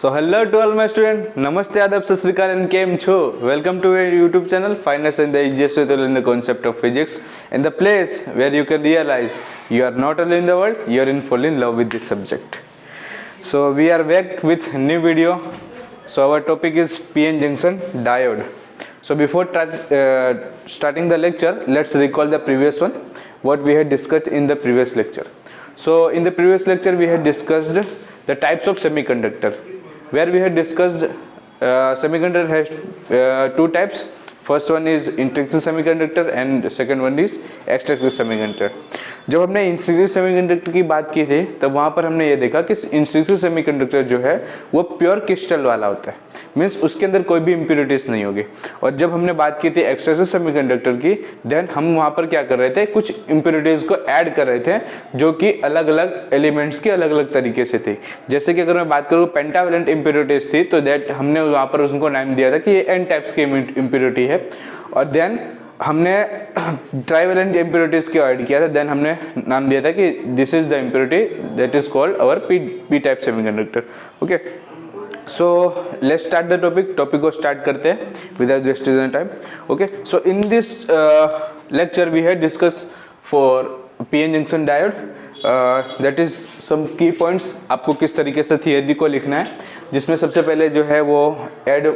So hello to all my students. Namaste, adab, sat sri akal and kem cho. Welcome to your YouTube channel, Finance and the easiest way to learn the concept of physics, and the place where you can realize you are not alone in the world, you are in full in love with this subject. So we are back with new video. So our topic is PN junction diode. So before starting the lecture, let's recall the previous one, what we had discussed in the previous lecture. So in the previous lecture we had discussed the types of semiconductor, where we had discussed semiconductor has two types. First one is intrinsic semiconductor and second one is extrinsic semiconductor. जब हमने intrinsic semiconductor की बात की थी तब वहाँ पर हमने ये देखा कि इंट्रिंसिक सेमीकंडक्टर जो है वो प्योर क्रिस्टल वाला होता है, मीन्स उसके अंदर कोई भी इम्प्योरिटीज नहीं होगी. और जब हमने बात की थी एक्सट्रिंसिक सेमीकंडक्टर की, देन हम वहाँ पर क्या कर रहे थे, कुछ इम्प्योरिटीज को ऐड कर रहे थे जो कि अलग अलग एलिमेंट्स की अलग अलग तरीके से थी. जैसे कि अगर मैं बात करूँ पेंटावेलेंट इम्प्योरिटीज थी तो दैट हमने वहाँ पर उसको नाम दिया था कि ये एन टाइप्स की इम्प्योरिटी है. और देन हमने ट्राइवेलेंट इम्प्योरिटीज को ऐड किया था, देन हमने नाम दिया था कि this is the impurity that is called our P type semiconductor. Okay, so let's start the topic को स्टार्ट करते हैं without wasting any time. Okay, so in this lecture we had discuss for PN junction diode, that is some key points. आपको किस तरीके से theory को लिखना है, जिसमें सबसे पहले जो है वो add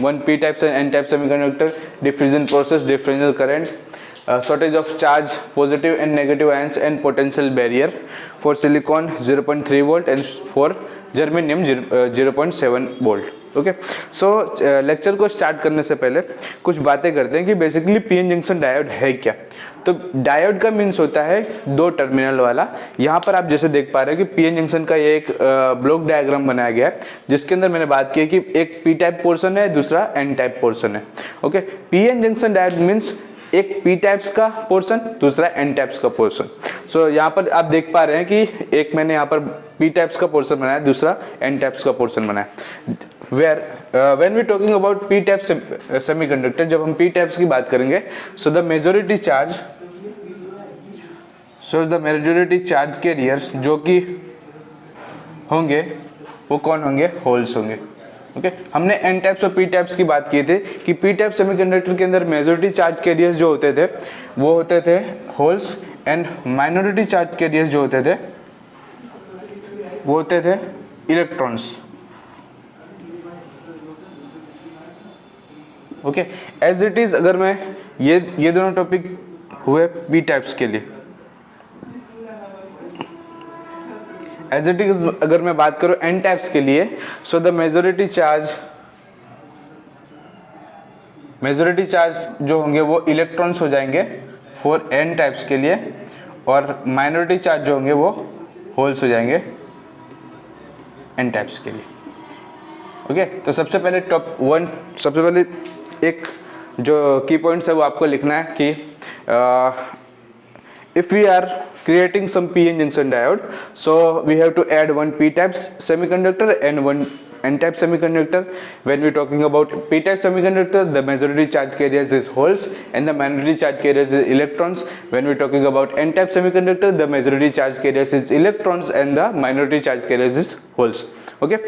one P type and N type semiconductor, diffusion process, differential current, shortage of charge, positive and negative ions and potential barrier. For silicon 0.3 volt and for germanium 0.7 volt. Okay, so lecture को start करने से पहले कुछ बातें करते हैं कि basically PN junction diode है क्या. तो डायोड का मीन्स होता है दो टर्मिनल वाला. यहाँ पर आप जैसे देख पा रहे हो कि पीएन जंक्शन का ये एक ब्लॉक डायग्राम बनाया गया है, जिसके अंदर मैंने बात की कि एक पी टाइप पोर्शन है, दूसरा एन टाइप पोर्शन है. Okay, PN junction diode means एक पी टाइप्स का पोर्शन, दूसरा एन टाइप्स का पोर्शन. सो यहाँ पर आप देख पा रहे हैं कि एक मैंने यहाँ पर पी टाइप्स का पोर्शन बनाया, दूसरा एन टाइप्स का पोर्शन बनाया. Where when we talking about P type semiconductor, जब हम पी टाइप्स की बात करेंगे, so the majority charge carriers जो कि होंगे वो कौन होंगे, होल्स होंगे. ओके, हमने एन टाइप्स और पी टाइप्स की बात की थी कि पी टाइप सेमीकंडक्टर के अंदर मेजॉरिटी चार्ज कैरियर्स जो होते थे वो होते थे holes, and minority charge carriers जो होते थे वो होते थे electrons. Okay, as it is अगर मैं ये दोनों टॉपिक हुए पी टाइप्स के लिए, एज इट इज अगर मैं बात करूं एन टाइप्स के लिए, सो द मेजॉरिटी चार्ज जो होंगे वो इलेक्ट्रॉन्स हो जाएंगे फॉर एन टाइप्स के लिए, और माइनॉरिटी चार्ज जो होंगे वो होल्स हो जाएंगे एन टाइप्स के लिए. ओके, तो सबसे पहले एक जो की पॉइंट्स है वो आपको लिखना है कि if we are creating some PN junction diode, so we have to add one P type semiconductor and one N type semiconductor. When we talking about P type semiconductor, the majority charge carriers is holes and the minority charge carriers is electrons. When we talking about N type semiconductor, the majority charge carriers is electrons and the minority charge carriers is holes. Okay,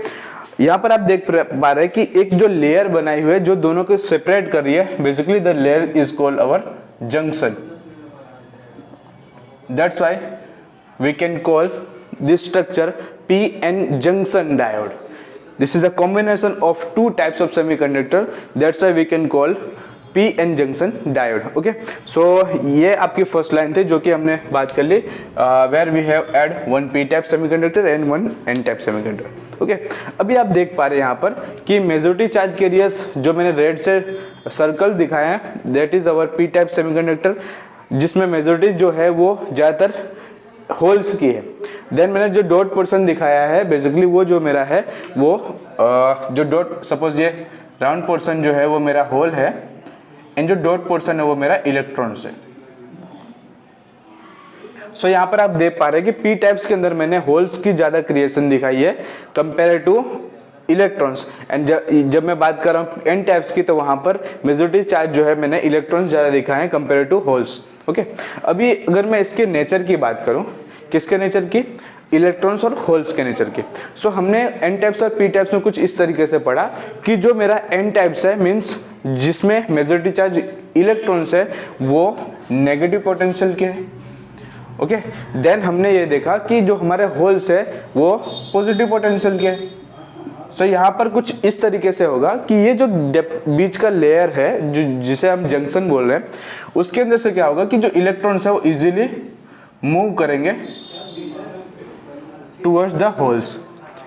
यहाँ पर आप देख पा रहे हैं कि एक जो लेयर बनाई हुई है जो दोनों को सेपरेट कर रही है, basically the layer is called our junction. That's why we can call this structure PN junction diode. This is a combination of two types of semiconductor. That's why we can call PN junction diode. Okay, so ये आपकी first line थी जो कि हमने बात कर ली, where we have add one P type semiconductor and one N type semiconductor. Okay, अभी आप देख पा रहे हैं यहाँ पर कि मेजॉरिटी चार्ज कैरियर्स जो मैंने रेड से सर्कल दिखाया है, that is our P type semiconductor, जिसमें मेजॉरिटी जो है वो ज़्यादातर होल्स की है. देन मैंने जो डॉट पोर्शन दिखाया है, बेसिकली वो जो मेरा है वो जो डॉट, सपोज ये राउंड पोर्शन जो है वो मेरा होल है, एंड जो डॉट पोर्शन है वो मेरा इलेक्ट्रॉन्स है. सो यहाँ पर आप देख पा रहे हैं कि पी टाइप्स के अंदर मैंने होल्स की ज़्यादा क्रिएशन दिखाई है कंपेयर टू इलेक्ट्रॉन्स, एंड जब मैं बात कर रहा हूँ एन टाइप्स की तो वहाँ पर मेजॉरिटी चार्ज जो है मैंने इलेक्ट्रॉन्स ज़्यादा दिखाए हैं कंपेयर टू होल्स. ओके, अभी अगर मैं इसके नेचर की बात करूँ, किसके नेचर की, इलेक्ट्रॉन्स और होल्स के नेचर के। सो हमने एन टाइप्स और पी टाइप्स में कुछ इस तरीके से पढ़ा कि जो मेरा एन टाइप्स है मीन्स जिसमें मेजॉरिटी चार्ज इलेक्ट्रॉन्स है वो नेगेटिव पोटेंशियल के है। ओके, देन हमने ये देखा कि जो हमारे होल्स है वो पॉजिटिव पोटेंशियल के है। सो यहाँ पर कुछ इस तरीके से होगा कि ये जो बीच का लेयर है जो जिसे हम जंक्शन बोल रहे हैं उसके अंदर से क्या होगा कि जो इलेक्ट्रॉन्स है वो इजीली मूव करेंगे टुवर्ड्स द होल्स।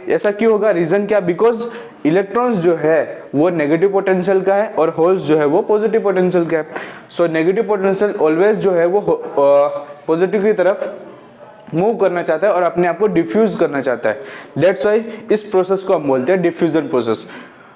ऐसा क्यों होगा, रीजन क्या, बिकॉज इलेक्ट्रॉन्स जो है वो नेगेटिव पोटेंशियल का है और होल्स जो है वो पॉजिटिव पोटेंशियल का है। सो नेगेटिव पोटेंशियल ऑलवेज जो है वो पॉजिटिव की तरफ मूव करना चाहता है और अपने आप को डिफ्यूज करना चाहता है। दैट्स वाई इस प्रोसेस को हम बोलते हैं डिफ्यूजन प्रोसेस।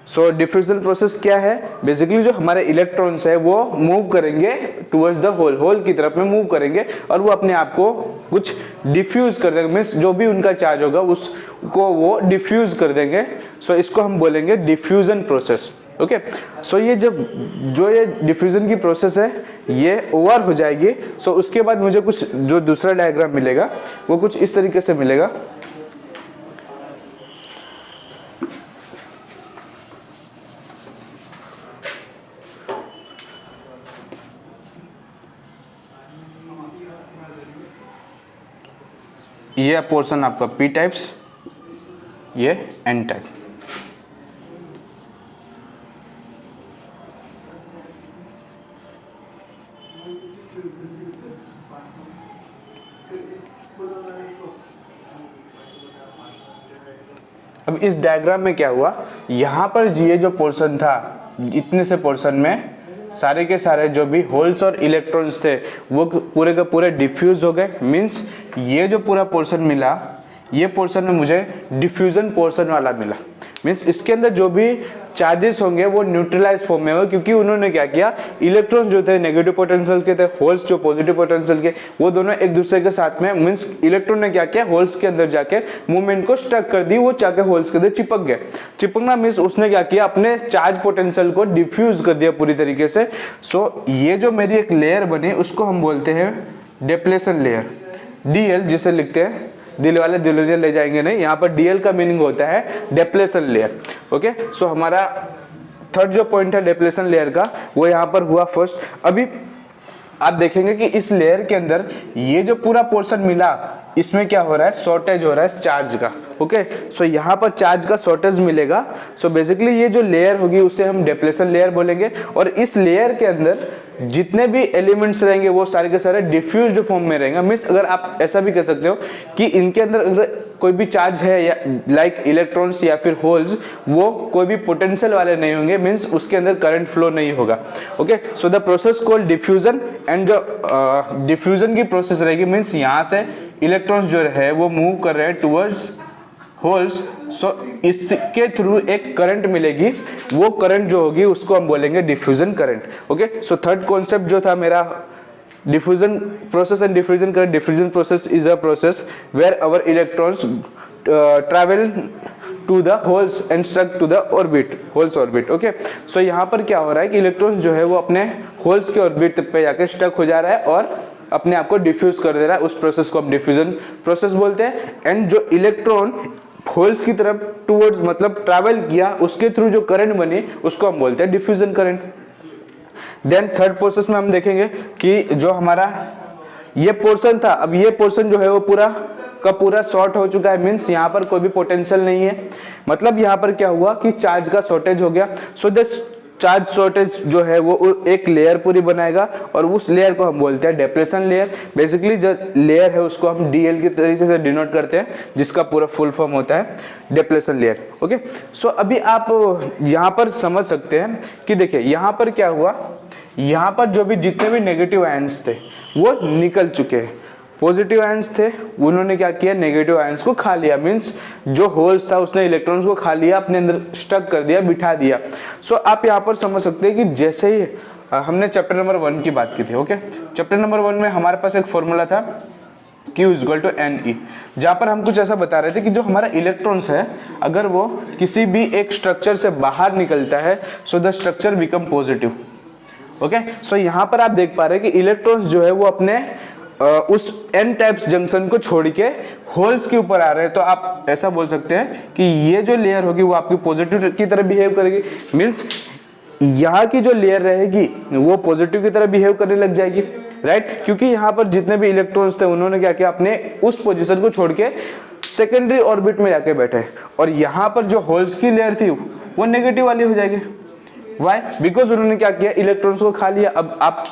सो डिफ्यूजन प्रोसेस क्या है, बेसिकली जो हमारे इलेक्ट्रॉन्स है वो मूव करेंगे टुवर्ड्स द होल, होल की तरफ में मूव करेंगे और वो अपने आप को कुछ डिफ्यूज कर देंगे, मीन्स जो भी उनका चार्ज होगा उसको वो डिफ्यूज कर देंगे। सो इसको हम बोलेंगे डिफ्यूजन प्रोसेस। ओके, सो ये जब जो ये डिफ्यूजन की प्रोसेस है ये ओवर हो जाएगी। सो उसके बाद मुझे कुछ जो दूसरा डायग्राम मिलेगा वो कुछ इस तरीके से मिलेगा। ये पोर्शन आपका पी टाइप्स, ये एन टाइप। अब इस डायग्राम में क्या हुआ, यहाँ पर ये जो पोर्शन था इतने से पोर्शन में सारे के सारे जो भी होल्स और इलेक्ट्रॉन्स थे वो पूरे के पूरे डिफ्यूज हो गए। मीन्स ये जो पूरा पोर्शन मिला ये पोर्शन में मुझे डिफ्यूजन पोर्शन वाला मिला। मीन्स इसके अंदर जो भी चार्जेस होंगे वो न्यूट्रलाइज फॉर्म में होगा, क्योंकि उन्होंने क्या किया, इलेक्ट्रॉन्स जो थे नेगेटिव पोटेंशियल के थे, होल्स जो पॉजिटिव पोटेंशियल के, वो दोनों एक दूसरे के साथ में, मीन्स इलेक्ट्रॉन ने क्या किया, होल्स के अंदर जाके मूवमेंट को स्टक कर दी, वो जाके होल्स के अंदर चिपक गए। चिपकना मीन्स उसने क्या किया, अपने चार्ज पोटेंशियल को डिफ्यूज कर दिया पूरी तरीके से। सो ये जो मेरी एक लेयर बनी उसको हम बोलते हैं डिप्लेशन लेयर, DL जिसे लिखते हैं, दिल वाले दिल ले जाएंगे नहीं, यहाँ पर DL का मीनिंग होता है डिप्लेशन लेयर। ओके, सो हमारा थर्ड जो पॉइंट है डिप्लेशन लेयर का वो यहाँ पर हुआ फर्स्ट। अभी आप देखेंगे कि इस लेयर के अंदर ये जो पूरा पोर्शन मिला इसमें क्या हो रहा है, शॉर्टेज हो रहा है चार्ज का। ओके, सो यहाँ पर चार्ज का शॉर्टेज मिलेगा। सो बेसिकली ये जो लेयर होगी उसे हम डिप्लेशन लेयर बोलेंगे। और इस लेयर के अंदर जितने भी एलिमेंट्स रहेंगे वो सारे के सारे डिफ्यूज्ड फॉर्म में रहेंगे। मीन्स अगर आप ऐसा भी कह सकते हो कि इनके अंदर अगर कोई भी चार्ज है या लाइक इलेक्ट्रॉन्स या फिर होल्स, वो कोई भी पोटेंशियल वाले नहीं होंगे, मीन्स उसके अंदर करंट फ्लो नहीं होगा। Okay, so the process called diffusion. And जो डिफ्यूजन की प्रोसेस रहेगी मीन्स यहाँ से इलेक्ट्रॉन्स जो है वो मूव कर रहे हैं टुवर्ड्स होल्स। सो इसके थ्रू एक करंट मिलेगी, वो करंट जो होगी उसको हम बोलेंगे diffusion current. Okay, so third concept जो था मेरा diffusion process and diffusion current. Diffusion process is a process where our electrons travel to the holes and stuck to the orbit, holes orbit. Okay, so यहाँ पर क्या हो रहा है कि इलेक्ट्रॉन्स जो है वो अपने होल्स के ऑर्बिट पे जाके स्टक हो जा रहा है और अपने आप को डिफ्यूज कर दे रहा है। उस प्रोसेस को हम डिफ्यूजन प्रोसेस बोलते हैं। एंड जो इलेक्ट्रॉन होल्स की तरफ टूवर्ड्स मतलब ट्रैवल किया, उसके थ्रू जो करंट बनी उसको हम बोलते हैं diffusion current. Then third process में हम देखेंगे कि जो हमारा ये पोर्शन था, अब ये पोर्शन जो है वो पूरा का पूरा शॉर्ट हो चुका है। मीन्स यहाँ पर कोई भी पोटेंशियल नहीं है, मतलब यहाँ पर क्या हुआ कि चार्ज का शॉर्टेज हो गया। सो दिस चार्ज शॉर्टेज जो है वो एक लेयर पूरी बनाएगा और उस लेयर को हम बोलते हैं डिप्लेशन लेयर। बेसिकली जो लेयर है उसको हम DL के तरीके से डिनोट करते हैं, जिसका पूरा फुल फॉर्म होता है डिप्लेशन लेयर। ओके, सो अभी आप यहाँ पर समझ सकते हैं कि देखिए यहाँ पर क्या हुआ, यहाँ पर जो भी जितने भी नेगेटिव आयंस थे वो निकल चुके हैं। पॉजिटिव आयंस थे, उन्होंने क्या किया, नेगेटिव आयंस को खा लिया। मींस जो होल्स था उसने इलेक्ट्रॉन्स को खा लिया, अपने अंदर स्टक कर दिया, बिठा दिया। सो आप यहाँ पर समझ सकते हैं कि जैसे ही हमने चैप्टर नंबर 1 की बात की थी। ओके, चैप्टर नंबर 1 में हमारे पास एक फॉर्मूला था Q=NE, जहाँ पर हम कुछ ऐसा बता रहे थे कि जो हमारा इलेक्ट्रॉन्स है अगर वो किसी भी एक स्ट्रक्चर से बाहर निकलता है so the structure become positive. Okay, so यहाँ पर आप देख पा रहे हैं कि इलेक्ट्रॉन्स जो है वो अपने उस एन टाइप्स जंक्शन को छोड़ के होल्स के ऊपर आ रहे हैं, तो आप ऐसा बोल सकते हैं कि ये जो लेयर होगी वो आपकी पॉजिटिव की तरह बिहेव करेगी। मीन्स यहाँ की जो लेयर रहेगी वो पॉजिटिव की तरह बिहेव करने लग जाएगी, राइट। क्योंकि यहाँ पर जितने भी इलेक्ट्रॉन्स थे उन्होंने क्या किया, अपने उस पोजीशन को छोड़ के सेकेंडरी ऑर्बिट में जाके बैठे, और यहाँ पर जो होल्स की लेयर थी वो नेगेटिव वाली हो जाएगी। वाई? बिकॉज उन्होंने क्या किया, इलेक्ट्रॉन्स को खा लिया। अब आप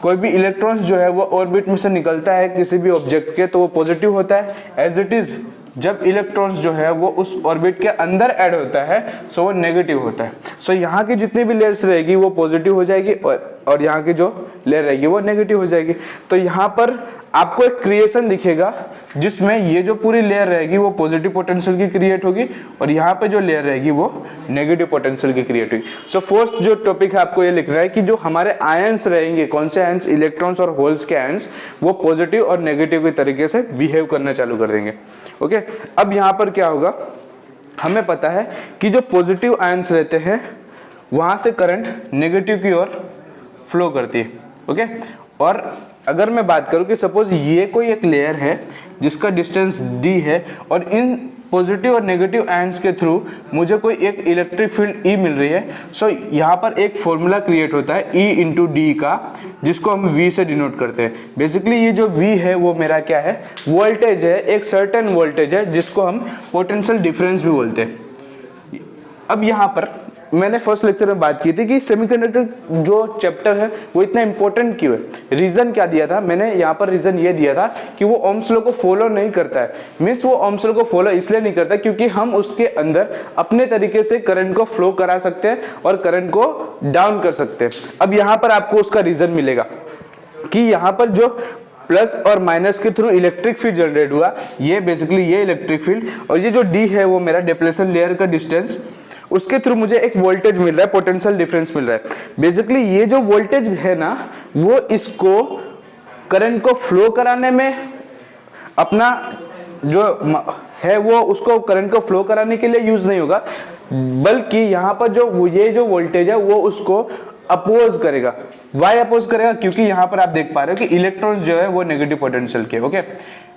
कोई भी इलेक्ट्रॉन्स जो है वो ऑर्बिट में से निकलता है किसी भी ऑब्जेक्ट के, तो वो पॉजिटिव होता है। एज इट इज जब इलेक्ट्रॉन्स जो है वो उस ऑर्बिट के अंदर ऐड होता है सो वो नेगेटिव होता है। सो यहाँ की जितनी भी लेयर्स रहेगी वो पॉजिटिव हो जाएगी, और यहाँ की जो लेयर रहेगी वो नेगेटिव हो जाएगी। तो यहाँ पर आपको एक क्रिएशन दिखेगा जिसमें ये जो पूरी लेयर रहेगी वो पॉजिटिव पोटेंशियल की क्रिएट होगी, और यहाँ पे जो लेयर रहेगी वो नेगेटिव पोटेंशियल की क्रिएट होगी। सो फोर्थ जो टॉपिक है आपको ये लिखना है कि जो हमारे आयंस रहेंगे, कौन से आयंस, इलेक्ट्रॉन्स और होल्स के आयंस, वो पॉजिटिव और नेगेटिव के तरीके से बिहेव करना चालू कर देंगे। ओके, अब यहाँ पर क्या होगा, हमें पता है कि जो पॉजिटिव आयंस रहते हैं वहां से करंट नेगेटिव की ओर फ्लो करती है। ओके, और अगर मैं बात करूं कि सपोज ये कोई एक लेयर है जिसका डिस्टेंस d है, और इन पॉजिटिव और नेगेटिव आयंस के थ्रू मुझे कोई एक इलेक्ट्रिक फील्ड E मिल रही है। सो यहाँ पर एक फॉर्मूला क्रिएट होता है E इंटू डी का, जिसको हम V से डिनोट करते हैं। बेसिकली ये जो V है वो मेरा क्या है, वोल्टेज है, एक सर्टेन वोल्टेज है जिसको हम पोटेंशियल डिफरेंस भी बोलते हैं। अब यहाँ पर मैंने फर्स्ट लेक्चर में बात की थी कि सेमीकंडक्टर जो चैप्टर है वो इतना इंपॉर्टेंट क्यों है। रीजन क्या दिया था मैंने यहाँ पर, रीजन ये दिया था कि वो ओम्स लॉ को फॉलो नहीं करता है। मीन्स वो ओम्स लॉ को फॉलो इसलिए नहीं करता क्योंकि हम उसके अंदर अपने तरीके से करंट को फ्लो करा सकते हैं और करंट को डाउन कर सकते हैं। अब यहाँ पर आपको उसका रीजन मिलेगा कि यहाँ पर जो प्लस और माइनस के थ्रू इलेक्ट्रिक फील्ड जनरेट हुआ, ये बेसिकली ये इलेक्ट्रिक फील्ड, और ये जो डी है वो मेरा डिप्लेशन लेयर का डिस्टेंस, उसके थ्रू मुझे एक वोल्टेज मिल रहा है, पोटेंशियल डिफरेंस मिल रहा है। बेसिकली ये जो वोल्टेज है ना वो इसको करंट को फ्लो कराने में अपना जो है वो उसको करंट को फ्लो कराने के लिए यूज नहीं होगा, बल्कि यहाँ पर जो ये जो वोल्टेज है वो उसको अपोज करेगा। वाई अपोज करेगा? क्योंकि यहाँ पर आप देख पा रहे हो कि इलेक्ट्रॉन्स जो है वो नेगेटिव पोटेंशियल के, ओके,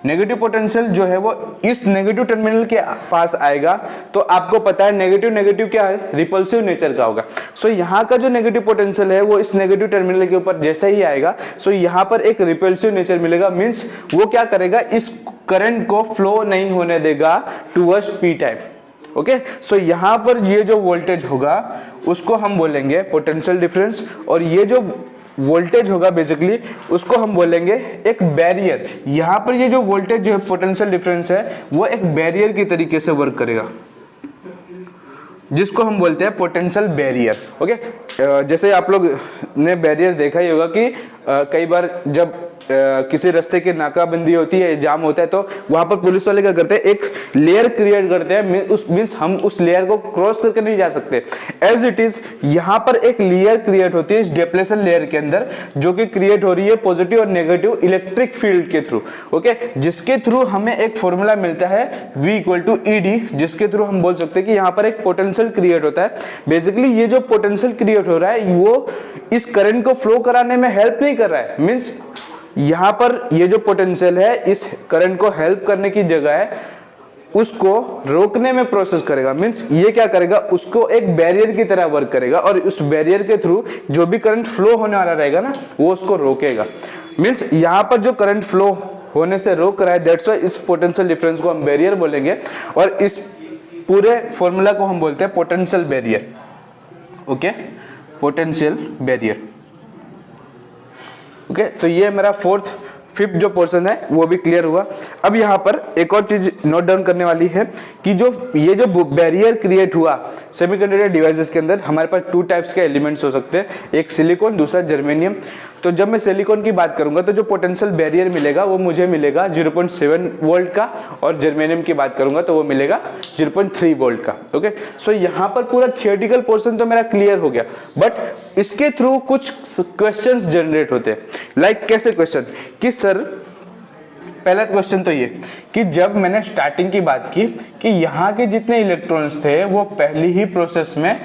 नेगेटिव पोटेंशियल जो है वो इस नेगेटिव टर्मिनल के पास आएगा, तो आपको पता है नेगेटिव नेगेटिव क्या है, रिपल्सिव नेचर का होगा। सो यहाँ का जो नेगेटिव पोटेंशियल है वो इस नेगेटिव टर्मिनल के ऊपर जैसे ही आएगा, सो यहाँ पर एक रिपल्सिव नेचर मिलेगा। मीन्स वो क्या करेगा, इस करंट को फ्लो नहीं होने देगा towards P type. Okay, so यहाँ पर ये जो वोल्टेज होगा उसको हम बोलेंगे पोटेंशियल डिफरेंस, और ये जो वोल्टेज होगा बेसिकली उसको हम बोलेंगे एक बैरियर। यहाँ पर ये जो वोल्टेज जो है पोटेंशियल डिफरेंस है वो एक बैरियर की तरीके से वर्क करेगा, जिसको हम बोलते हैं पोटेंशियल बैरियर। ओके, जैसे आप लोग ने बैरियर देखा ही होगा कि कई बार जब किसी रास्ते की नाकाबंदी होती है, जाम होता है, तो वहां पर पुलिस वाले क्या करते हैं, एक लेयर क्रिएट करते हैं। मींस हम उस लेयर को क्रॉस करके नहीं जा सकते। एज इट इज यहाँ पर एक लेयर क्रिएट होती है इस डिप्लेशन लेयर के अंदर, जो कि क्रिएट हो रही है पॉजिटिव और नेगेटिव इलेक्ट्रिक फील्ड के थ्रू। ओके, जिसके थ्रू हमें एक फॉर्मूला मिलता है V = ED, जिसके थ्रू हम बोल सकते हैं कि यहाँ पर एक पोटेंशियल क्रिएट होता है। बेसिकली ये जो पोटेंशियल क्रिएट हो रहा है वो इस करंट को फ्लो कराने में हेल्प नहीं कर रहा है। मीन्स यहाँ पर ये जो पोटेंशियल है इस करंट को हेल्प करने की जगह है उसको रोकने में प्रोसेस करेगा। मीन्स ये क्या करेगा, उसको एक बैरियर की तरह वर्क करेगा, और उस बैरियर के थ्रू जो भी करंट फ्लो होने वाला रहेगा ना वो उसको रोकेगा। मीन्स यहाँ पर जो करंट फ्लो होने से रोक रहा है, दैट्स व्हाई इस पोटेंशियल डिफरेंस को हम बैरियर बोलेंगे, और इस पूरे फॉर्मूला को हम बोलते हैं potential barrier. Okay, potential barrier. Okay, तो ये मेरा फिफ्थ जो पोर्शन है वो भी क्लियर हुआ। अब यहाँ पर एक और चीज नोट डाउन करने वाली है कि ये जो बैरियर क्रिएट हुआ सेमीकंडक्टर डिवाइसेस के अंदर, हमारे पास 2 टाइप्स के एलिमेंट्स हो सकते हैं, एक सिलिकॉन, दूसरा जर्मेनियम। तो जब मैं सिलिकॉन की बात करूंगा तो जो पोटेंशियल बैरियर मिलेगा वो मुझे मिलेगा 0.7 वोल्ट का, और जर्मेनियम की बात करूंगा तो वो मिलेगा 0.3 वोल्ट का। ओके, सो यहाँ पर पूरा थियोरेटिकल पोर्शन तो मेरा क्लियर हो गया, बट इसके थ्रू कुछ क्वेश्चंस जनरेट होते हैं। लाइक कैसे क्वेश्चन कि सर, पहला क्वेश्चन तो ये कि जब मैंने स्टार्टिंग की बात की कि यहाँ के जितने इलेक्ट्रॉन्स थे वो पहली ही प्रोसेस में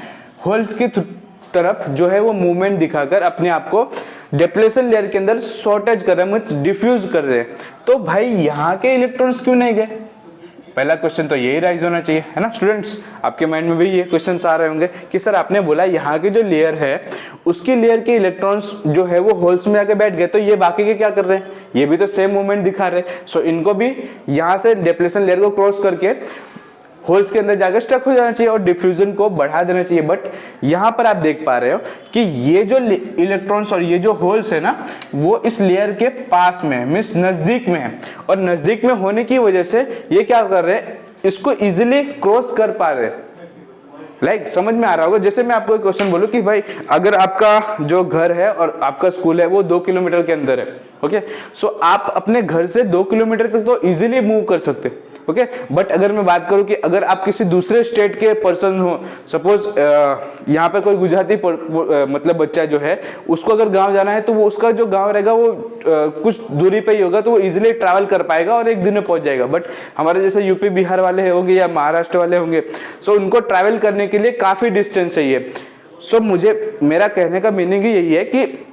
होल्स की तरफ जो है वो मूवमेंट दिखाकर अपने आप को डिप्लेशन लेयर के अंदर शॉर्टेज कर रहे हैं, डिफ्यूज कर रहे हैं, तो भाई यहाँ के इलेक्ट्रॉन्स क्यों नहीं गए? पहला क्वेश्चन तो यही राइज होना चाहिए, है ना स्टूडेंट्स? आपके माइंड में भी ये क्वेश्चंस आ रहे होंगे कि सर आपने बोला यहाँ की जो लेयर है उसकी लेयर के इलेक्ट्रॉन्स जो है वो होल्स में आके बैठ गए, तो ये बाकी के क्या कर रहे हैं? ये भी तो सेम मूवमेंट दिखा रहे हैं। सो इनको भी यहाँ से डिप्लेशन लेयर को क्रॉस करके होल्स के अंदर जाकर स्टक हो जाना चाहिए और डिफ्यूजन को बढ़ा देना चाहिए। बट यहाँ पर आप देख पा रहे हो कि ये जो इलेक्ट्रॉन्स और ये जो होल्स है ना वो इस लेयर के पास में मीन्स नजदीक में है, और नजदीक में होने की वजह से ये क्या कर रहे हैं? इसको इजिली क्रॉस कर पा रहे हैं। लाइक समझ में आ रहा होगा? जैसे मैं आपको एक क्वेश्चन बोलूं कि भाई अगर आपका जो घर है और आपका स्कूल है वो 2 किलोमीटर के अंदर है, ओके, सो आप अपने घर से 2 किलोमीटर तक तो इजीली मूव कर सकते, ओके। बट अगर मैं बात करूं कि अगर आप किसी दूसरे स्टेट के पर्सन हो, सपोज यहाँ पे कोई गुजराती मतलब बच्चा जो है उसको अगर गांव जाना है तो वो उसका जो गांव रहेगा वो कुछ दूरी पे ही होगा, तो वो इजीली ट्रैवल कर पाएगा और एक दिन में पहुंच जाएगा। बट हमारे जैसे यूपी बिहार वाले होंगे या महाराष्ट्र वाले होंगे, सो उनको ट्रैवल करने के लिए काफी डिस्टेंस चाहिए। सो मेरा कहने का मीनिंग ही यही है कि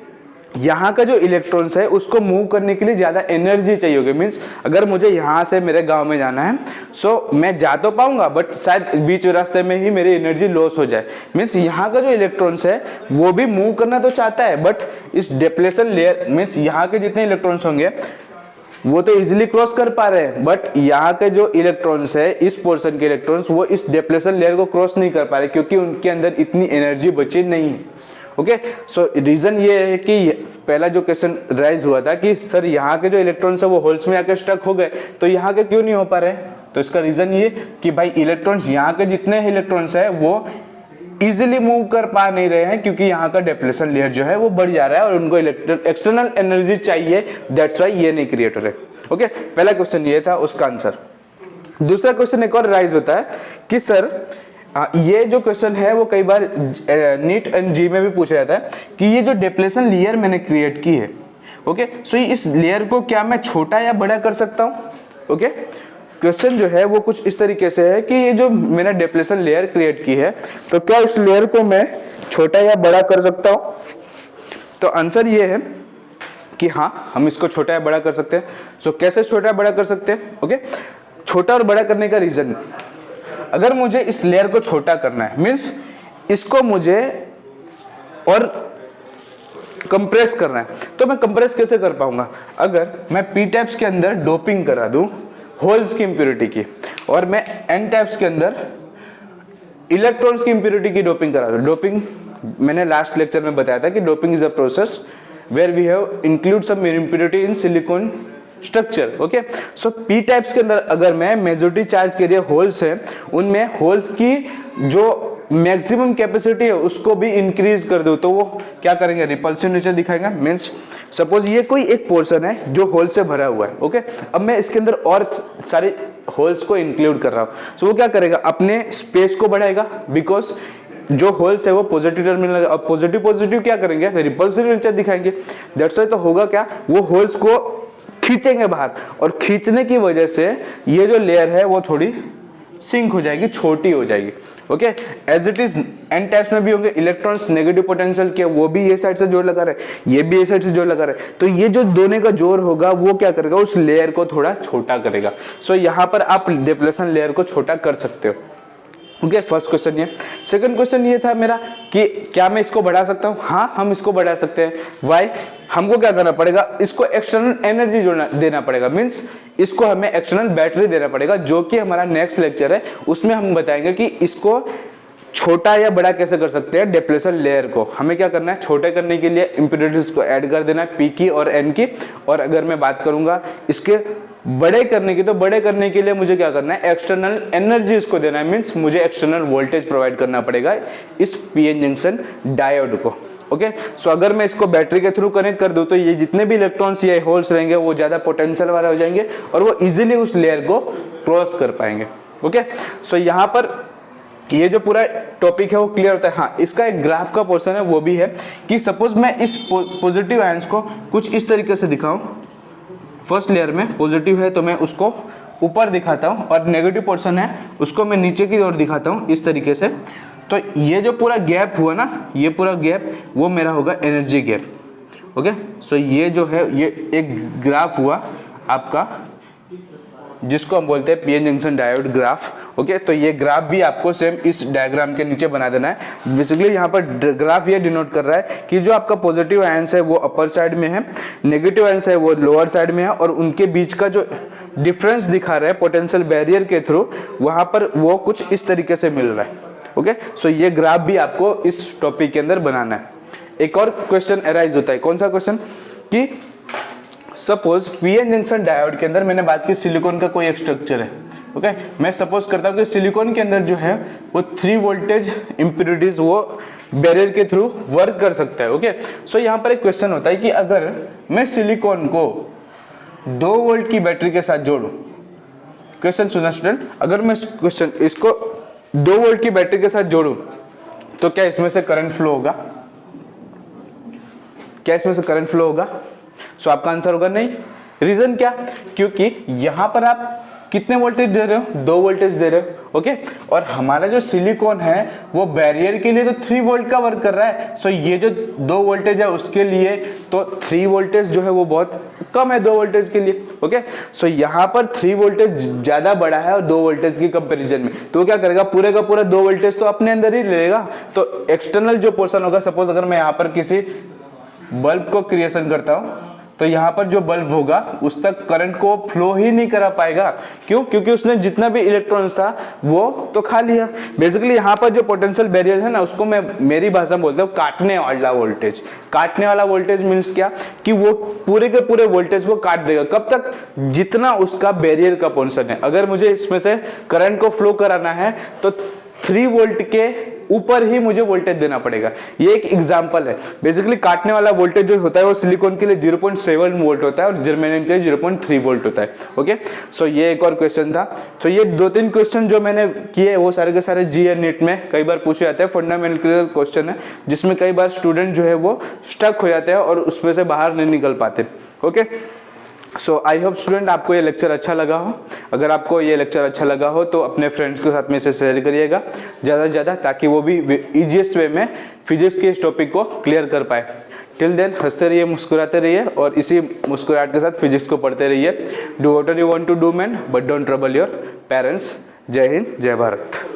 यहाँ का जो इलेक्ट्रॉन्स है उसको मूव करने के लिए ज्यादा एनर्जी चाहिए होगी। मीन्स अगर मुझे यहाँ से मेरे गांव में जाना है, सो मैं जा तो पाऊंगा बट शायद बीच रास्ते में ही मेरी एनर्जी लॉस हो जाए। मीन्स यहाँ का जो इलेक्ट्रॉन्स है वो भी मूव करना तो चाहता है, बट इस डिप्लेशन लेयर मीन्स यहाँ के जितने इलेक्ट्रॉन्स होंगे वो तो इजीली क्रॉस कर पा रहे हैं, बट यहाँ के जो इलेक्ट्रॉन्स है इस पोर्शन के इलेक्ट्रॉन्स वो इस डिप्लेशन लेयर को क्रॉस नहीं कर पा रहे क्योंकि उनके अंदर इतनी एनर्जी बची नहीं है। ओके, सो रीजन ये है कि पहला जो क्वेश्चन राइज हुआ था कि सर यहाँ के जो इलेक्ट्रॉन्स है वो होल्स में आकर स्टक हो गए, तो यहाँ के क्यों नहीं हो पा रहे? तो इसका रीजन ये कि भाई इलेक्ट्रॉन्स यहाँ के जितने इलेक्ट्रॉन्स है वो इजीली मूव कर पा नहीं रहे हैं क्योंकि यहाँ का डिप्लेशन लेयर जो है वो बढ़ जा रहा है और उनको एक्सटर्नल एनर्जी चाहिए, दैट्स व्हाई ये नहीं क्रिएट हो रहे। ओके, पहला क्वेश्चन ये था, उसका आंसर। दूसरा क्वेश्चन एक और राइज होता है कि सर ये जो क्वेश्चन है वो कई बार नीट एंड जी में भी पूछा जाता है कि ये जो डिप्लेशन लेयर मैंने क्रिएट की है, ओके, सो इस लेयर को क्या मैं छोटा या बड़ा कर सकता हूँ? ओके, क्वेश्चन जो है वो कुछ इस तरीके से है कि ये जो मैंने डिप्लेशन लेयर क्रिएट की है तो क्या इस लेयर को मैं छोटा या बड़ा कर सकता हूँ? तो आंसर ये है कि हाँ, हम इसको छोटा या बड़ा कर सकते हैं। सो कैसे छोटा या बड़ा कर सकते हैं? ओके, छोटा और बड़ा करने का रीजन, अगर मुझे इस लेयर को छोटा करना है मीन्स इसको मुझे और कंप्रेस करना है, तो मैं कंप्रेस कैसे कर पाऊंगा? अगर मैं पी टाइप्स के अंदर डोपिंग करा दूं होल्स की इंप्योरिटी की और मैं एन टाइप्स के अंदर इलेक्ट्रॉन्स की इंप्योरिटी की डोपिंग करा दूं। डोपिंग मैंने लास्ट लेक्चर में बताया था कि doping is a process where we have include some impurity in silicon structure. Okay, so P types के अंदर अगर मैं मेजॉरिटी चार्ज के लिए होल्स है उनमें होल्स की जो मैक्सिमम कैपेसिटी है उसको भी इंक्रीज कर दो तो वो क्या करेंगे? रिपल्सिव नेचर दिखाएंगे। मीन्स सपोज ये कोई एक पोर्शन है जो होल से भरा हुआ है, ओके, अब मैं इसके अंदर और सारे होल्स को इंक्लूड कर रहा हूं, सो वो क्या करेगा? अपने स्पेस को बढ़ाएगा बिकॉज जो होल्स है वो पॉजिटिव टर्मिनल, अब पॉजिटिव पॉजिटिव क्या करेंगे? रिपल्सिव नेचर दिखाएंगे। दैट्स व्हाई तो होगा क्या? वो होल्स को खींचेंगे बाहर और खींचने की वजह से ये जो लेयर है वो थोड़ी सिंक हो जाएगी, छोटी हो जाएगी। Okay, as it is N types में भी होंगे इलेक्ट्रॉन्स नेगेटिव पोटेंशियल के, वो भी ये साइड से जोर लगा रहे, ये भी ये साइड से जोर लगा रहे, तो ये जो दोनों का जोर होगा वो क्या करेगा? उस लेयर को थोड़ा छोटा करेगा। सो यहाँ पर आप डिप्लेशन लेयर को छोटा कर सकते हो। ओके, फर्स्ट क्वेश्चन ये। सेकंड क्वेश्चन ये था मेरा कि क्या मैं इसको बढ़ा सकता हूँ? हाँ, हम इसको बढ़ा सकते हैं। व्हाई? हमको क्या करना पड़ेगा? इसको एक्सटर्नल एनर्जी देना पड़ेगा। मीन्स इसको हमें एक्सटर्नल बैटरी देना पड़ेगा, जो कि हमारा नेक्स्ट लेक्चर है उसमें हम बताएंगे कि इसको छोटा या बड़ा कैसे कर सकते हैं। डिप्लेशन लेयर को हमें क्या करना है? छोटे करने के लिए इंप्योरिटीज को ऐड कर देना है, पी की और एन की। और अगर मैं बात करूंगा इसके बड़े करने की, तो बड़े करने के लिए मुझे क्या करना है? एक्सटर्नल एनर्जी इसको देना है। मीन्स मुझे एक्सटर्नल वोल्टेज प्रोवाइड करना पड़ेगा इस पीएन जंक्शन डायोड को। ओके, सो अगर मैं इसको बैटरी के थ्रू कनेक्ट कर दूं तो ये जितने भी इलेक्ट्रॉन्स या होल्स रहेंगे वो ज्यादा पोटेंशियल वाले हो जाएंगे और वो इजीली उस लेयर को क्रॉस कर पाएंगे। ओके, सो यहाँ पर ये जो पूरा टॉपिक है वो क्लियर होता है। हाँ, इसका एक ग्राफ का पोर्शन है वो भी है कि सपोज मैं इस पॉजिटिव आयंस को कुछ इस तरीके से दिखाऊं, फर्स्ट लेयर में पॉजिटिव है तो मैं उसको ऊपर दिखाता हूं और नेगेटिव पोर्शन है उसको मैं नीचे की ओर दिखाता हूं इस तरीके से, तो ये जो पूरा गैप हुआ ना, ये पूरा गैप वो मेरा होगा एनर्जी गैप। ओके। सो ये जो है ये एक ग्राफ हुआ आपका, जिसको हम बोलते हैं PN junction diode graph. Okay, तो ये ग्राफ भी आपको सेम इस डायग्राम के नीचे बना देना है। बेसिकली यहाँ पर ग्राफ ये डिनोट कर रहा है कि जो आपका पॉजिटिव आयंस है वो अपर साइड में है, नेगेटिव आयंस है वो लोअर साइड में है, और उनके बीच का जो डिफरेंस दिखा रहा है पोटेंशियल बैरियर के थ्रू, वहां पर वो कुछ इस तरीके से मिल रहा है। ओके, सो ये ग्राफ भी आपको इस टॉपिक के अंदर बनाना है। एक और क्वेश्चन अराइज होता है, कौन सा क्वेश्चन, कि सपोज पीएन जंक्शन डायोड के अंदर मैंने बात की सिलिकॉन का कोई एक स्ट्रक्चर है। ओके, मैं सपोज करता हूं कि सिलिकॉन के अंदर जो है वो 3 वोल्टेज इम्प्योरिटीज वो बैरियर के थ्रू वर्क कर सकता है। ओके, सो यहाँ पर एक क्वेश्चन होता है कि अगर मैं सिलिकॉन को 2 वोल्ट की बैटरी के साथ जोड़ूं, क्वेश्चन सुना स्टूडेंट, अगर मैं क्वेश्चन इसको 2 वोल्ट की बैटरी के साथ जोड़ूं तो क्या इसमें से करंट फ्लो होगा? क्या इसमें से करंट फ्लो होगा? सो आपका आंसर होगा नहीं। रीजन क्या? क्योंकि यहां पर आप कितने वोल्टेज दे रहे हो? 2 वोल्टेज दे रहे हो। ओके, और हमारा जो सिलिकॉन है वो बैरियर के लिए तो 3 वोल्ट का वर्क कर रहा है। सो ये जो 2 वोल्टेज है उसके लिए तो 3 वोल्टेज जो है वो बहुत कम है 2 वोल्टेज के लिए। ओके, सो यहाँ पर 3 वोल्टेज ज्यादा बड़ा है और 2 वोल्टेज की कंपैरिजन में, तो वो क्या करेगा, पूरे का पूरा 2 वोल्टेज तो अपने अंदर ही ले लेगा। तो एक्सटर्नल जो पोर्शन होगा, सपोज अगर मैं यहाँ पर किसी बल्ब को क्रिएशन करता हूं तो यहाँ पर जो बल्ब होगा उस तक करंट को फ्लो ही नहीं करा पाएगा। क्यों? क्योंकि उसने जितना भी इलेक्ट्रॉन्स था वो तो खा लिया। बेसिकली यहाँ पर जो पोटेंशियल बैरियर है ना, उसको मैं मेरी भाषा में बोलता हूँ काटने वाला वोल्टेज। काटने वाला वोल्टेज मीन्स क्या, कि वो पूरे के पूरे वोल्टेज को काट देगा। कब तक? जितना उसका बैरियर का पोर्शन है। अगर मुझे इसमें से करंट को फ्लो कराना है तो 3 वोल्ट के ऊपर ही मुझे वोल्टेज देना पड़ेगा। ये एक एग्जांपल है। बेसिकली काटने वाला वोल्टेज जो होता है वो सिलिकॉन के लिए 0.7 वोल्ट होता है और जर्मेनियम के लिए 0.3 वोल्ट होता है। ओके, सो ये एक और क्वेश्चन था। तो ये 2-3 क्वेश्चन जो मैंने किए वो सारे के सारे जीए नीट में कई बार पूछे जाते हैं। फंडामेंटल क्वेश्चन है जिसमें कई बार स्टूडेंट जो है वो स्टक हो जाते हैं और उसमें से बाहर नहीं निकल पाते। Okay, so I hope student आपको ये लेक्चर अच्छा लगा हो। अगर आपको ये लेक्चर अच्छा लगा हो तो अपने फ्रेंड्स के साथ में इसे शेयर करिएगा ज़्यादा से ज़्यादा, ताकि वो भी इजीएस्ट वे में फिजिक्स के इस टॉपिक को क्लियर कर पाए। टिल देन हंसते रहिए, मुस्कुराते रहिए और इसी मुस्कुराहट के साथ फिजिक्स को पढ़ते रहिए। Do whatever you want to do man, but don't trouble your parents. जय हिंद, जय भारत।